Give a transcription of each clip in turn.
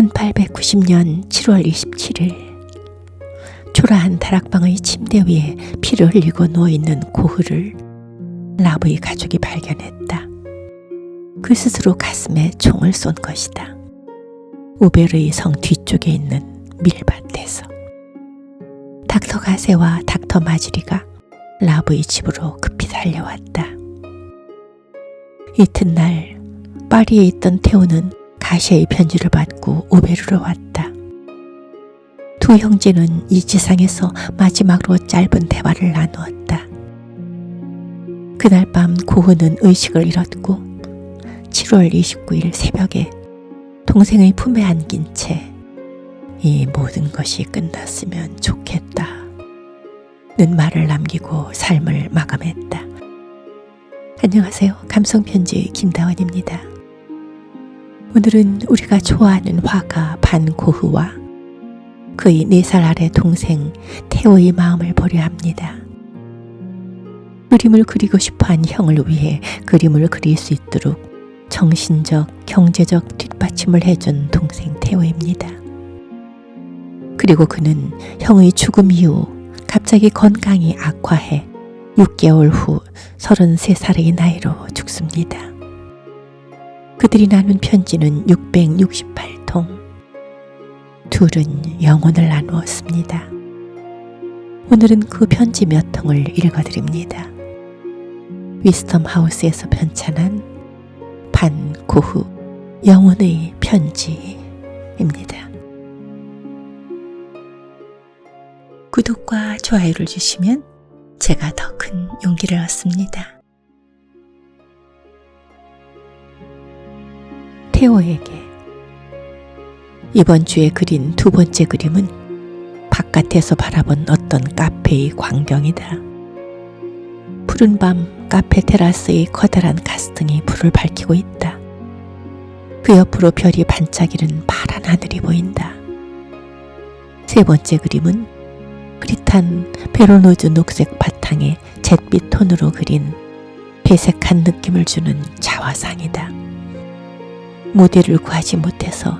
1890년 7월 27일 초라한 다락방의 침대 위에 피를 흘리고 누워있는 고흐를 라브의 가족이 발견했다. 그 스스로 가슴에 총을 쏜 것이다. 우베르의 성 뒤쪽에 있는 밀밭에서. 닥터 가세와 닥터 마즈리가 라브의 집으로 급히 달려왔다. 이튿날 파리에 있던 테오는 가시의 편지를 받고 우베르로 왔다. 두 형제는 이 지상에서 마지막으로 짧은 대화를 나누었다. 그날 밤 고흐는 의식을 잃었고 7월 29일 새벽에 동생의 품에 안긴 채 이 모든 것이 끝났으면 좋겠다 는 말을 남기고 삶을 마감했다. 안녕하세요. 감성편지 김다원입니다. 오늘은 우리가 좋아하는 화가 반 고흐와 그의 4살 아래 동생 테오의 마음을 보려 합니다. 그림을 그리고 싶어한 형을 위해 그림을 그릴 수 있도록 정신적, 경제적 뒷받침을 해준 동생 테오입니다. 그리고 그는 형의 죽음 이후 갑자기 건강이 악화해 6개월 후 33살의 나이로 죽습니다. 그들이 나눈 편지는 668통. 둘은 영혼을 나누었습니다. 오늘은 그 편지 몇 통을 읽어드립니다. 위스덤 하우스에서 편찬한 반 고흐 영혼의 편지입니다. 구독과 좋아요를 주시면 제가 더 큰 용기를 얻습니다. 테오에게 이번 주에 그린 두 번째 그림은 바깥에서 바라본 어떤 카페의 광경이다. 푸른 밤 카페 테라스의 커다란 가스등이 불을 밝히고 있다. 그 옆으로 별이 반짝이는 파란 하늘이 보인다. 세 번째 그림은 흐릿한 베로노즈 녹색 바탕에 잿빛 톤으로 그린 배색한 느낌을 주는 자화상이다. 모델을 구하지 못해서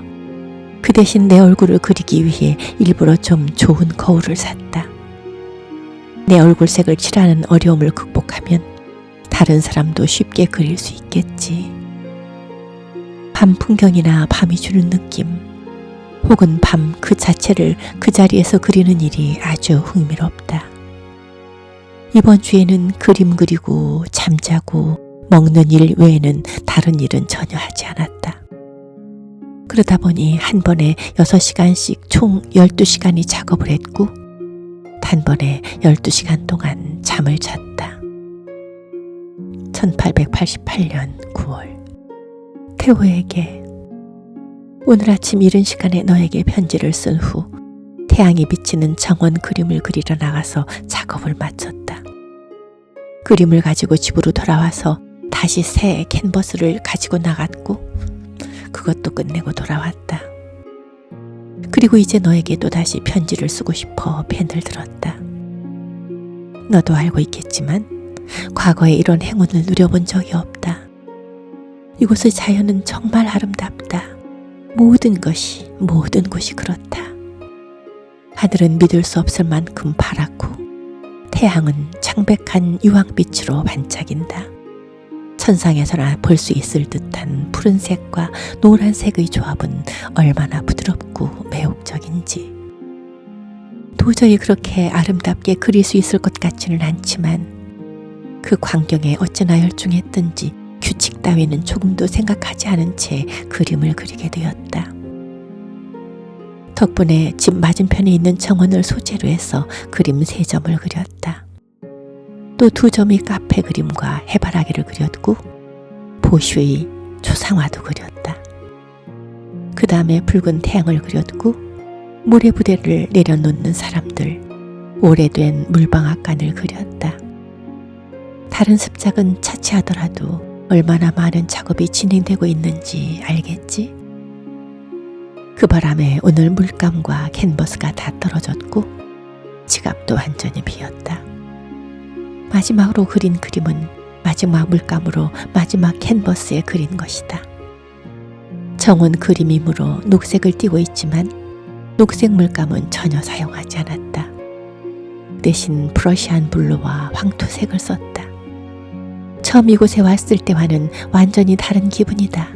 그 대신 내 얼굴을 그리기 위해 일부러 좀 좋은 거울을 샀다. 내 얼굴색을 칠하는 어려움을 극복하면 다른 사람도 쉽게 그릴 수 있겠지. 밤 풍경이나 밤이 주는 느낌, 혹은 밤 그 자체를 그 자리에서 그리는 일이 아주 흥미롭다. 이번 주에는 그림 그리고 잠자고 먹는 일 외에는 다른 일은 전혀 하지 않았다. 그러다 보니 한 번에 6시간씩 총 12시간이 작업을 했고 단번에 12시간 동안 잠을 잤다. 1888년 9월 테오에게 오늘 아침 이른 시간에 너에게 편지를 쓴 후 태양이 비치는 정원 그림을 그리러 나가서 작업을 마쳤다. 그림을 가지고 집으로 돌아와서 다시 새 캔버스를 가지고 나갔고 그것도 끝내고 돌아왔다. 그리고 이제 너에게 또다시 편지를 쓰고 싶어 펜을 들었다. 너도 알고 있겠지만 과거에 이런 행운을 누려본 적이 없다. 이곳의 자연은 정말 아름답다. 모든 곳이 그렇다. 하늘은 믿을 수 없을 만큼 파랗고 태양은 창백한 유황빛으로 반짝인다. 천상에서나 볼 수 있을 듯한 푸른색과 노란색의 조합은 얼마나 부드럽고 매혹적인지. 도저히 그렇게 아름답게 그릴 수 있을 것 같지는 않지만 그 광경에 어찌나 열중했던지 규칙 따위는 조금도 생각하지 않은 채 그림을 그리게 되었다. 덕분에 집 맞은편에 있는 정원을 소재로 해서 그림 3점을 그렸다. 또 2점의 카페 그림과 해바라기를 그렸고 보슈의 초상화도 그렸다. 그 다음에 붉은 태양을 그렸고 모래부대를 내려놓는 사람들, 오래된 물방앗간을 그렸다. 다른 습작은 차치하더라도 얼마나 많은 작업이 진행되고 있는지 알겠지? 그 바람에 오늘 물감과 캔버스가 다 떨어졌고 지갑도 완전히 비었다. 마지막으로 그린 그림은 마지막 물감으로 마지막 캔버스에 그린 것이다. 정원 그림이므로 녹색을 띠고 있지만 녹색 물감은 전혀 사용하지 않았다. 대신 프러시안 블루와 황토색을 썼다. 처음 이곳에 왔을 때와는 완전히 다른 기분이다.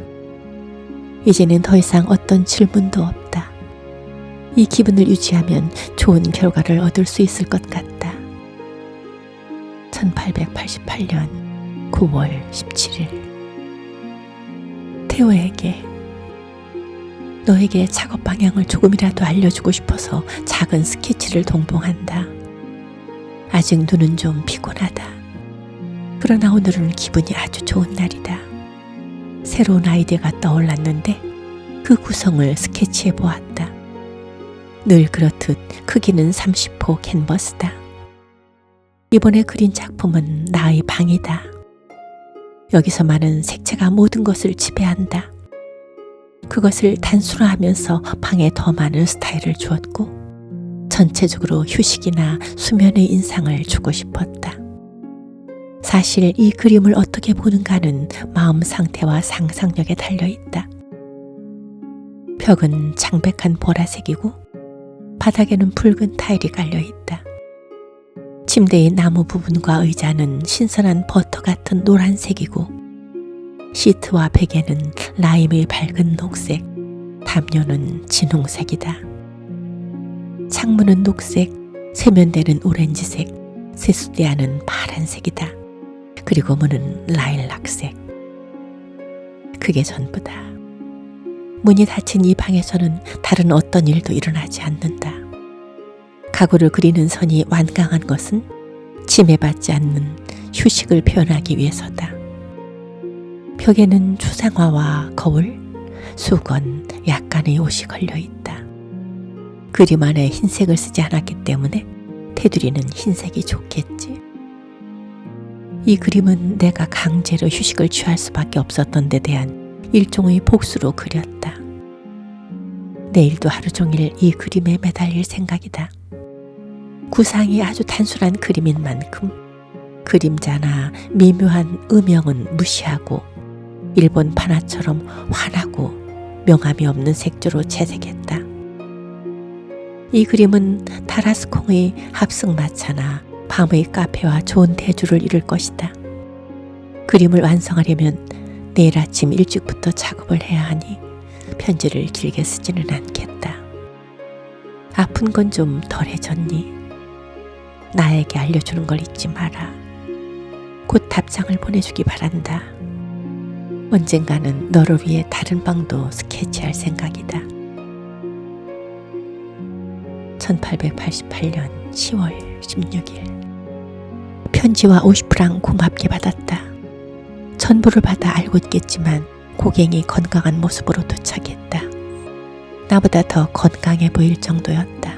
이제는 더 이상 어떤 질문도 없다. 이 기분을 유지하면 좋은 결과를 얻을 수 있을 것 같다. 1888년 9월 17일 태호에게 너에게 작업 방향을 조금이라도 알려주고 싶어서 작은 스케치를 동봉한다. 아직 눈은 좀 피곤하다. 그러나 오늘은 기분이 아주 좋은 날이다. 새로운 아이디어가 떠올랐는데 그 구성을 스케치해 보았다. 늘 그렇듯 크기는 30호 캔버스다. 이번에 그린 작품은 나의 방이다. 여기서 많은 색채가 모든 것을 지배한다. 그것을 단순화하면서 방에 더 많은 스타일을 주었고 전체적으로 휴식이나 수면의 인상을 주고 싶었다. 사실 이 그림을 어떻게 보는가는 마음 상태와 상상력에 달려있다. 벽은 창백한 보라색이고 바닥에는 붉은 타일이 깔려있다. 침대의 나무 부분과 의자는 신선한 버터 같은 노란색이고 시트와 베개는 라임의 밝은 녹색, 담요는 진홍색이다. 창문은 녹색, 세면대는 오렌지색, 세수대야는 파란색이다. 그리고 문은 라일락색. 그게 전부다. 문이 닫힌 이 방에서는 다른 어떤 일도 일어나지 않는다. 가구를 그리는 선이 완강한 것은 침해받지 않는 휴식을 표현하기 위해서다. 벽에는 추상화와 거울, 수건, 약간의 옷이 걸려있다. 그림 안에 흰색을 쓰지 않았기 때문에 테두리는 흰색이 좋겠지. 이 그림은 내가 강제로 휴식을 취할 수밖에 없었던 데 대한 일종의 복수로 그렸다. 내일도 하루 종일 이 그림에 매달릴 생각이다. 구상이 아주 단순한 그림인 만큼 그림자나 미묘한 음영은 무시하고 일본 판화처럼 환하고 명암이 없는 색조로 채색했다. 이 그림은 타라스콩의 합승마차나 밤의 카페와 좋은 대주를 이룰 것이다. 그림을 완성하려면 내일 아침 일찍부터 작업을 해야 하니 편지를 길게 쓰지는 않겠다. 아픈 건 좀 덜해졌니? 나에게 알려주는 걸 잊지 마라. 곧 답장을 보내주기 바란다. 언젠가는 너를 위해 다른 방도 스케치할 생각이다. 1888년 10월 16일 편지와 50프랑 고맙게 받았다. 전부를 받아 알고 있겠지만 고객이 건강한 모습으로 도착했다. 나보다 더 건강해 보일 정도였다.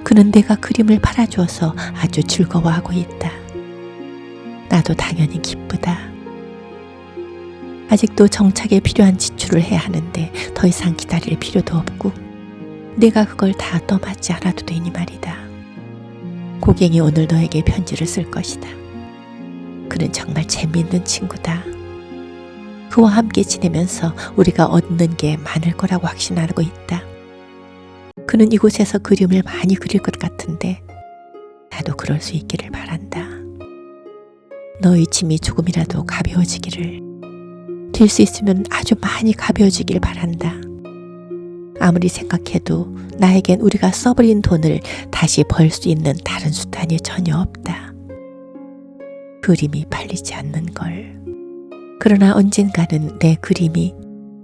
그는 내가 그림을 팔아주어서 아주 즐거워하고 있다. 나도 당연히 기쁘다. 아직도 정착에 필요한 지출을 해야 하는데 더 이상 기다릴 필요도 없고 내가 그걸 다 떠맡지 않아도 되니 말이다. 고객이 오늘 너에게 편지를 쓸 것이다. 그는 정말 재미있는 친구다. 그와 함께 지내면서 우리가 얻는 게 많을 거라고 확신하고 있다. 그는 이곳에서 그림을 많이 그릴 것 같은데 나도 그럴 수 있기를 바란다. 너의 짐이 조금이라도 가벼워지기를, 될 수 있으면 아주 많이 가벼워지길 바란다. 아무리 생각해도 나에겐 우리가 써버린 돈을 다시 벌 수 있는 다른 수단이 전혀 없다. 그림이 팔리지 않는 걸. 그러나 언젠가는 내 그림이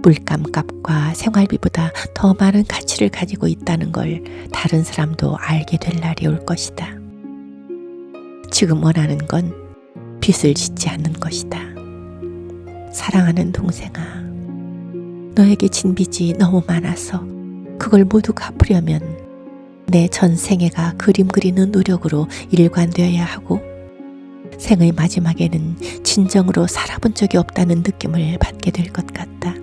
물감값과 생활비보다 더 많은 가치를 가지고 있다는 걸 다른 사람도 알게 될 날이 올 것이다. 지금 원하는 건 빚을 짓지 않는 것이다. 사랑하는 동생아, 너에게 진 빚이 너무 많아서 그걸 모두 갚으려면 내 전 생애가 그림 그리는 노력으로 일관되어야 하고 생의 마지막에는 진정으로 살아본 적이 없다는 느낌을 받게 될 것 같다.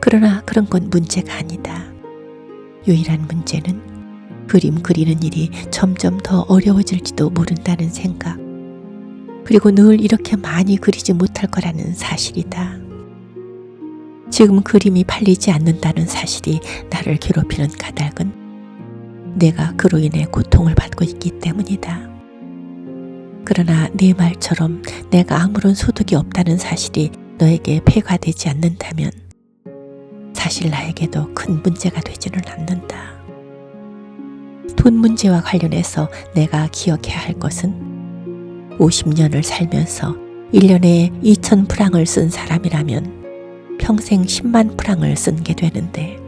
그러나 그런 건 문제가 아니다. 유일한 문제는 그림 그리는 일이 점점 더 어려워질지도 모른다는 생각, 그리고 늘 이렇게 많이 그리지 못할 거라는 사실이다. 지금 그림이 팔리지 않는다는 사실이 나를 괴롭히는 까닭은 내가 그로 인해 고통을 받고 있기 때문이다. 그러나 네 말처럼 내가 아무런 소득이 없다는 사실이 너에게 폐가 되지 않는다면 사실 나에게도 큰 문제가 되지는 않는다. 돈 문제와 관련해서 내가 기억해야 할 것은 50년을 살면서 1년에 2,000프랑을 쓴 사람이라면 평생 10만 프랑을 쓴 게 되는데,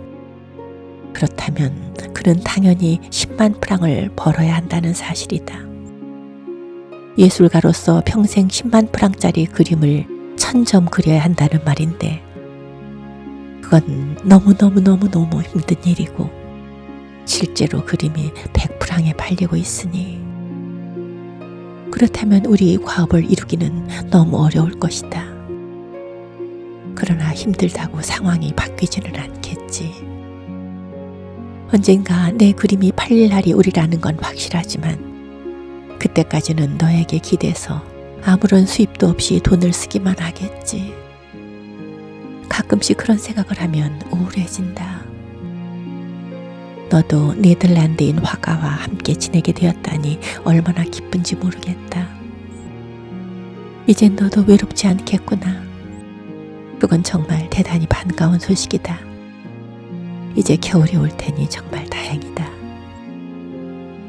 그렇다면 그는 당연히 10만 프랑을 벌어야 한다는 사실이다. 예술가로서 평생 10만 프랑짜리 그림을 1,000점 그려야 한다는 말인데 그건 너무너무 힘든 일이고 실제로 그림이 100프랑에 팔리고 있으니 그렇다면 우리 과업을 이루기는 너무 어려울 것이다. 그러나 힘들다고 상황이 바뀌지는 않겠지. 언젠가 내 그림이 팔릴 날이 오리라는 건 확실하지만 그때까지는 너에게 기대서 아무런 수입도 없이 돈을 쓰기만 하겠지. 가끔씩 그런 생각을 하면 우울해진다. 너도 네덜란드인 화가와 함께 지내게 되었다니 얼마나 기쁜지 모르겠다. 이젠 너도 외롭지 않겠구나. 그건 정말 대단히 반가운 소식이다. 이제 겨울이 올 테니 정말 다행이다.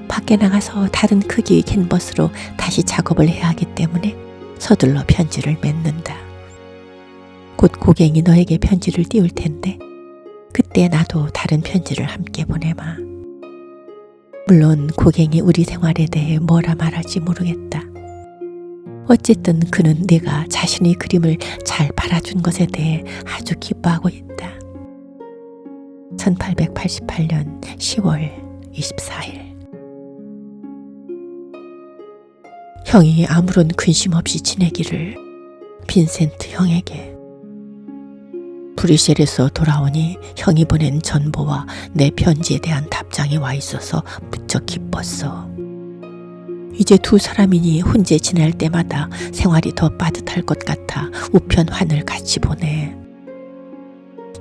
밖에 나가서 다른 크기의 캔버스로 다시 작업을 해야 하기 때문에 서둘러 편지를 맺는다. 곧 고갱이 너에게 편지를 띄울 텐데 그때 나도 다른 편지를 함께 보내마. 물론 고갱이 우리 생활에 대해 뭐라 말할지 모르겠다. 어쨌든 그는 네가 자신의 그림을 잘 팔아준 것에 대해 아주 기뻐하고 있다. 1888년 10월 24일. 형이 아무런 근심 없이 지내기를. 빈센트 형에게. 브뤼셀에서 돌아오니 형이 보낸 전보와 내 편지에 대한 답장이 와 있어서 무척 기뻤어. 이제 두 사람이니 혼자 지낼 때마다 생활이 더 빠듯할 것 같아 우편환을 같이 보내.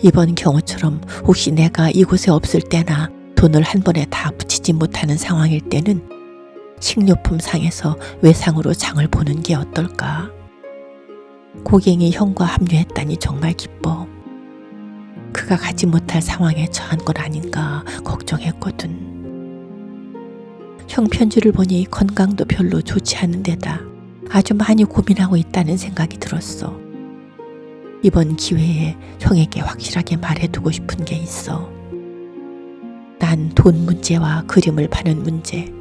이번 경우처럼 혹시 내가 이곳에 없을 때나 돈을 한 번에 다 붙이지 못하는 상황일 때는 식료품 상에서 외상으로 장을 보는 게 어떨까? 고갱이 형과 합류했다니 정말 기뻐. 그가 가지 못할 상황에 처한 건 아닌가 걱정했거든. 형 편지를 보니 건강도 별로 좋지 않은 데다 아주 많이 고민하고 있다는 생각이 들었어. 이번 기회에 형에게 확실하게 말해두고 싶은 게 있어. 난 돈 문제와 그림을 파는 문제,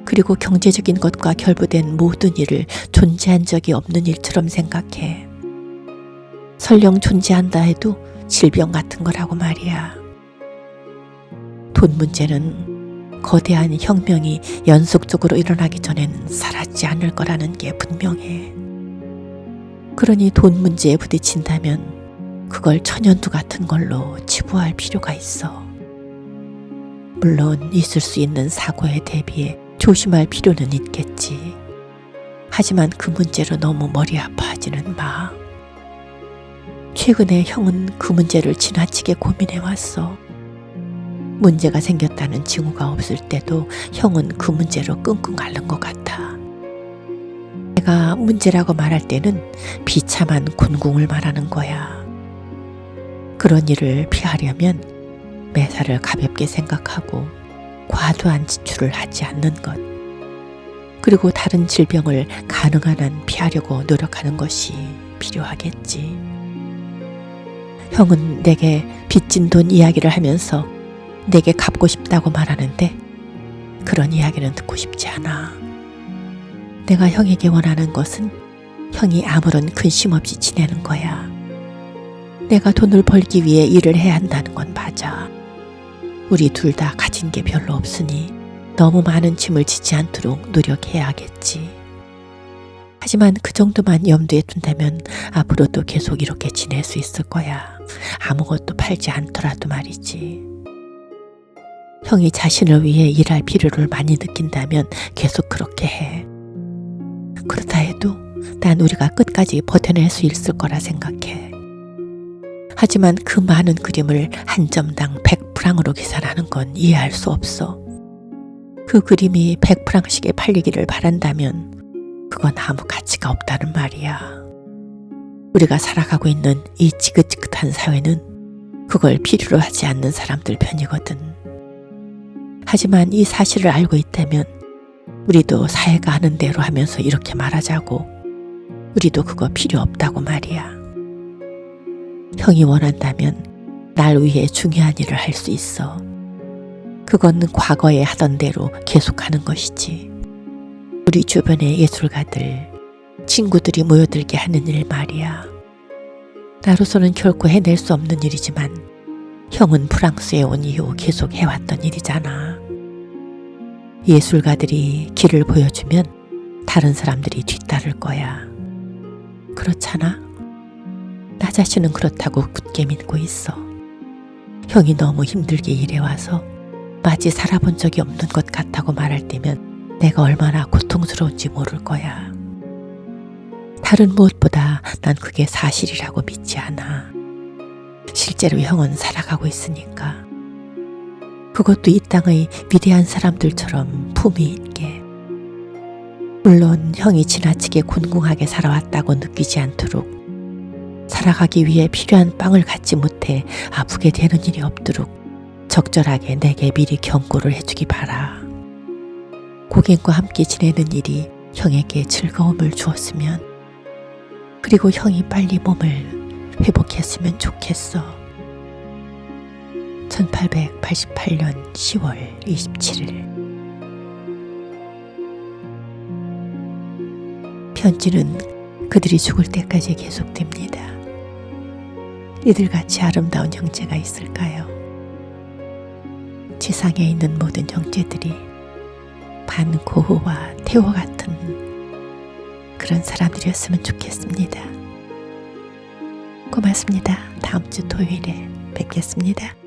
그리고 경제적인 것과 결부된 모든 일을 존재한 적이 없는 일처럼 생각해. 설령 존재한다 해도 질병 같은 거라고 말이야. 돈 문제는 거대한 혁명이 연속적으로 일어나기 전엔 사라지지 않을 거라는 게 분명해. 그러니 돈 문제에 부딪힌다면 그걸 천연두 같은 걸로 치부할 필요가 있어. 물론 있을 수 있는 사고에 대비해 조심할 필요는 있겠지. 하지만 그 문제로 너무 머리 아파하지는 마. 최근에 형은 그 문제를 지나치게 고민해왔어. 문제가 생겼다는 징후가 없을 때도 형은 그 문제로 끙끙 앓는 것 같아. 내가 문제라고 말할 때는 비참한 곤궁을 말하는 거야. 그런 일을 피하려면 매사를 가볍게 생각하고 과도한 지출을 하지 않는 것, 그리고 다른 질병을 가능한 한 피하려고 노력하는 것이 필요하겠지. 형은 내게 빚진 돈 이야기를 하면서 내게 갚고 싶다고 말하는데 그런 이야기는 듣고 싶지 않아. 내가 형에게 원하는 것은 형이 아무런 근심 없이 지내는 거야. 내가 돈을 벌기 위해 일을 해야 한다는 건 맞아. 우리 둘 다 가진 게 별로 없으니 너무 많은 짐을 지지 않도록 노력해야겠지. 하지만 그 정도만 염두에 둔다면 앞으로도 계속 이렇게 지낼 수 있을 거야. 아무것도 팔지 않더라도 말이지. 형이 자신을 위해 일할 필요를 많이 느낀다면 계속 그렇게 해. 그렇다 해도 난 우리가 끝까지 버텨낼 수 있을 거라 생각해. 하지만 그 많은 그림을 한 점당 100프랑으로 계산하는 건 이해할 수 없어. 그 그림이 100프랑씩에 팔리기를 바란다면 그건 아무 가치가 없다는 말이야. 우리가 살아가고 있는 이 지긋지긋한 사회는 그걸 필요로 하지 않는 사람들 편이거든. 하지만 이 사실을 알고 있다면 우리도 사회가 하는 대로 하면서 이렇게 말하자고. 우리도 그거 필요 없다고 말이야. 형이 원한다면 날 위해 중요한 일을 할 수 있어. 그건 과거에 하던 대로 계속하는 것이지. 우리 주변의 예술가들, 친구들이 모여들게 하는 일 말이야. 나로서는 결코 해낼 수 없는 일이지만 형은 프랑스에 온 이후 계속 해왔던 일이잖아. 예술가들이 길을 보여주면 다른 사람들이 뒤따를 거야. 그렇잖아? 나 자신은 그렇다고 굳게 믿고 있어. 형이 너무 힘들게 일해와서 마치 살아본 적이 없는 것 같다고 말할 때면 내가 얼마나 고통스러운지 모를 거야. 다른 무엇보다 난 그게 사실이라고 믿지 않아. 실제로 형은 살아가고 있으니까. 그것도 이 땅의 위대한 사람들처럼 품위 있게. 물론 형이 지나치게 곤궁하게 살아왔다고 느끼지 않도록, 살아가기 위해 필요한 빵을 갖지 못해 아프게 되는 일이 없도록 적절하게 내게 미리 경고를 해주기 바라. 고객과 함께 지내는 일이 형에게 즐거움을 주었으면, 그리고 형이 빨리 몸을 회복했으면 좋겠어. 1888년 10월 27일. 편지는 그들이 죽을 때까지 계속됩니다. 이들같이 아름다운 형제가 있을까요? 지상에 있는 모든 형제들이 반고흐와 태호 같은 그런 사람들이었으면 좋겠습니다. 고맙습니다. 다음 주 토요일에 뵙겠습니다.